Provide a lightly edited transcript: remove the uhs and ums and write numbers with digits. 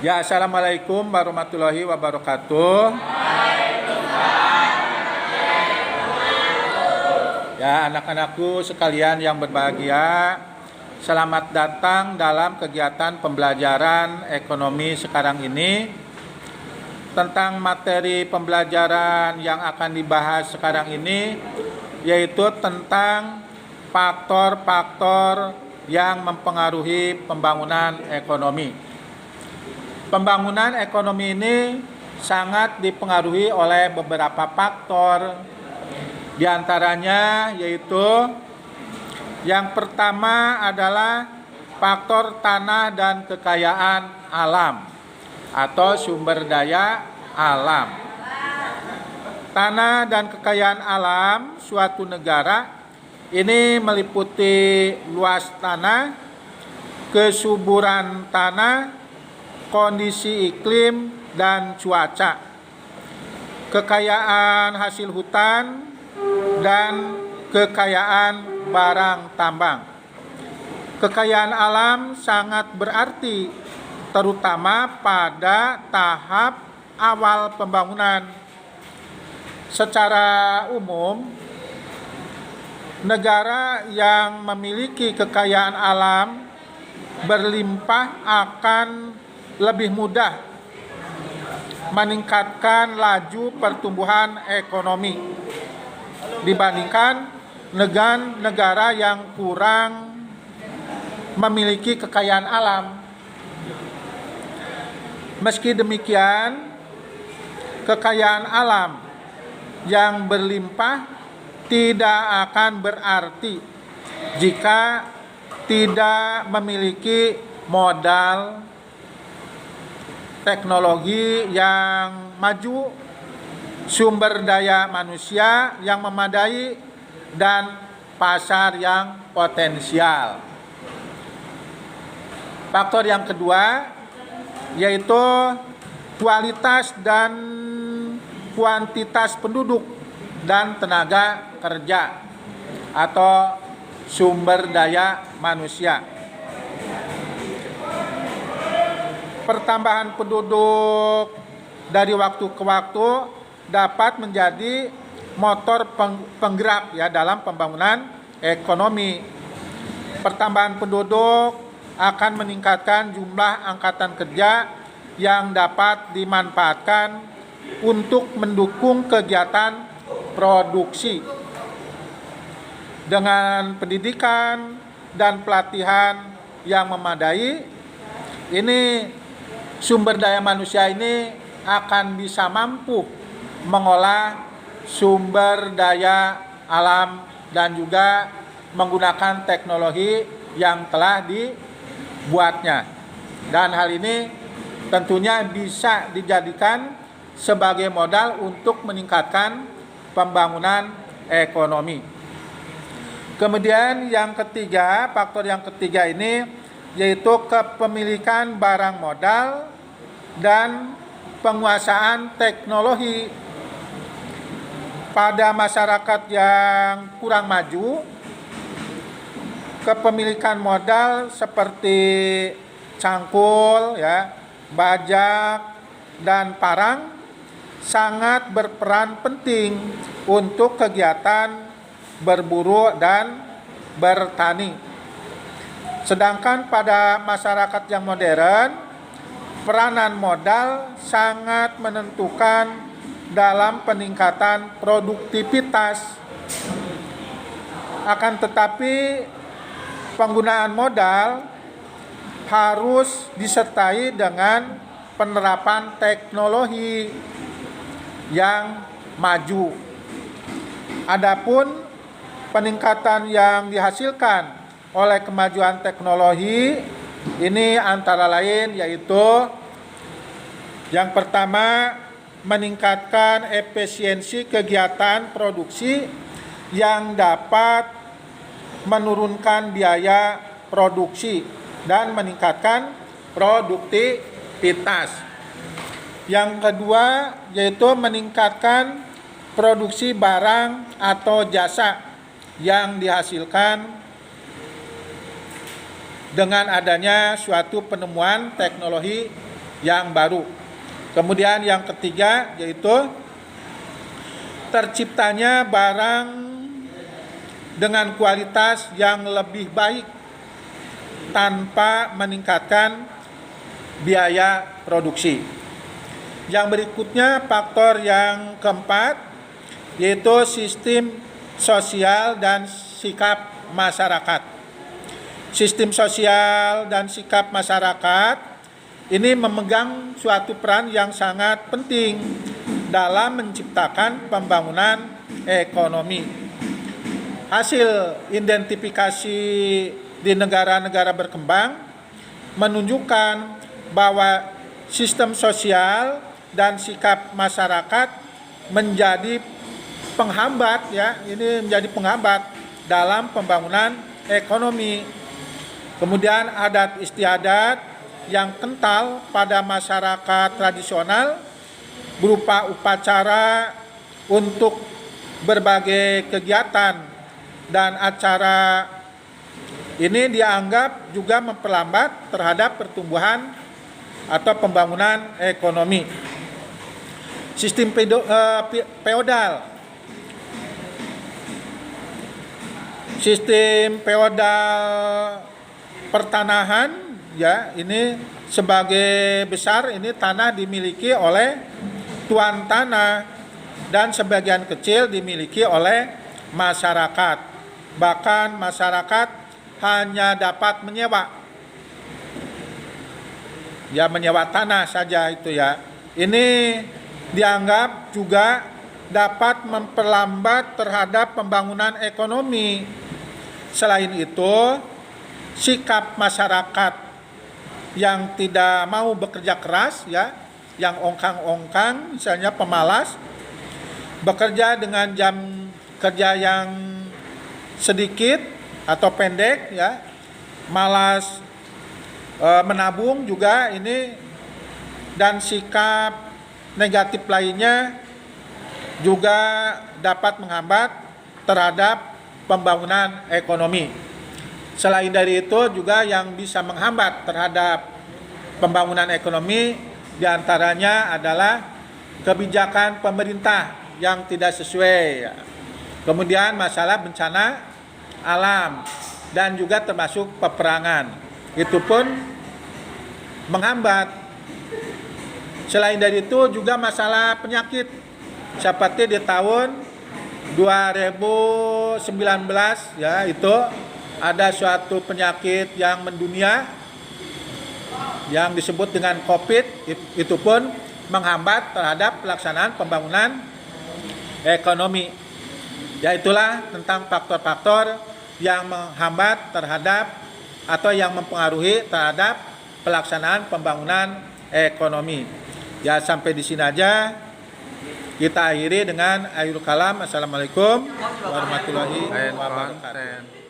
Ya, assalamualaikum warahmatullahi wabarakatuh. Ya, anak-anakku sekalian yang berbahagia, selamat datang dalam kegiatan pembelajaran ekonomi sekarang ini. Tentang materi pembelajaran yang akan dibahas sekarang ini, yaitu tentang faktor-faktor yang mempengaruhi pembangunan ekonomi. Pembangunan ekonomi ini sangat dipengaruhi oleh beberapa faktor. Di antaranya yaitu yang pertama adalah faktor tanah dan kekayaan alam atau sumber daya alam. Tanah dan kekayaan alam suatu negara ini meliputi luas tanah, kesuburan tanah, kondisi iklim dan cuaca, kekayaan hasil hutan, dan kekayaan barang tambang. Kekayaan alam sangat berarti, terutama pada tahap awal pembangunan. Secara umum, negara yang memiliki kekayaan alam berlimpah akan lebih mudah meningkatkan laju pertumbuhan ekonomi dibandingkan negara yang kurang memiliki kekayaan alam. Meski demikian, kekayaan alam yang berlimpah tidak akan berarti jika tidak memiliki modal teknologi yang maju, sumber daya manusia yang memadai, dan pasar yang potensial. Faktor yang kedua yaitu kualitas dan kuantitas penduduk dan tenaga kerja atau sumber daya manusia. Pertambahan penduduk dari waktu ke waktu dapat menjadi motor penggerak ya dalam pembangunan ekonomi. Pertambahan penduduk akan meningkatkan jumlah angkatan kerja yang dapat dimanfaatkan untuk mendukung kegiatan produksi. Dengan pendidikan dan pelatihan yang memadai, ini sumber daya manusia ini akan bisa mampu mengolah sumber daya alam dan juga menggunakan teknologi yang telah dibuatnya. Dan hal ini tentunya bisa dijadikan sebagai modal untuk meningkatkan pembangunan ekonomi. Kemudian yang ketiga, faktor yang ketiga ini yaitu kepemilikan barang modal dan penguasaan teknologi. Pada masyarakat yang kurang maju, kepemilikan modal seperti cangkul, bajak, dan parang sangat berperan penting untuk kegiatan berburu dan bertani. Sedangkan pada masyarakat yang modern, peranan modal sangat menentukan dalam peningkatan produktivitas. Akan tetapi, penggunaan modal harus disertai dengan penerapan teknologi yang maju. Adapun peningkatan yang dihasilkan oleh kemajuan teknologi ini antara lain yaitu yang pertama, meningkatkan efisiensi kegiatan produksi yang dapat menurunkan biaya produksi dan meningkatkan produktivitas. Yang kedua yaitu meningkatkan produksi barang atau jasa yang dihasilkan dengan adanya suatu penemuan teknologi yang baru. Kemudian yang ketiga yaitu terciptanya barang dengan kualitas yang lebih baik tanpa meningkatkan biaya produksi. Yang berikutnya faktor yang keempat yaitu sistem sosial dan sikap masyarakat. Sistem sosial dan sikap masyarakat ini memegang suatu peran yang sangat penting dalam menciptakan pembangunan ekonomi. Hasil identifikasi di negara-negara berkembang menunjukkan bahwa sistem sosial dan sikap masyarakat menjadi penghambat menjadi penghambat dalam pembangunan ekonomi. Kemudian adat istiadat yang kental pada masyarakat tradisional berupa upacara untuk berbagai kegiatan dan acara ini dianggap juga memperlambat terhadap pertumbuhan atau pembangunan ekonomi. Sistem feodal. Sistem feodal pertanahan ini sebagai besar ini tanah dimiliki oleh tuan tanah dan sebagian kecil dimiliki oleh masyarakat. Bahkan masyarakat hanya dapat menyewa tanah saja itu ya. Ini dianggap juga dapat memperlambat terhadap pembangunan ekonomi. Selain itu, sikap masyarakat yang tidak mau bekerja keras yang ongkang-ongkang, misalnya pemalas, bekerja dengan jam kerja yang sedikit atau pendek malas menabung juga ini, dan sikap negatif lainnya juga dapat menghambat terhadap pembangunan ekonomi. Selain dari itu juga yang bisa menghambat terhadap pembangunan ekonomi diantaranya adalah kebijakan pemerintah yang tidak sesuai. Kemudian masalah bencana alam dan juga termasuk peperangan. Itu pun menghambat. Selain dari itu juga masalah penyakit. Seperti di tahun 2019 itu ada suatu penyakit yang mendunia yang disebut dengan COVID, itu pun menghambat terhadap pelaksanaan pembangunan ekonomi. Itulah tentang faktor-faktor yang menghambat terhadap atau yang mempengaruhi terhadap pelaksanaan pembangunan ekonomi. Sampai di sini aja. Kita akhiri dengan akhirul kalam. Assalamualaikum warahmatullahi wabarakatuh.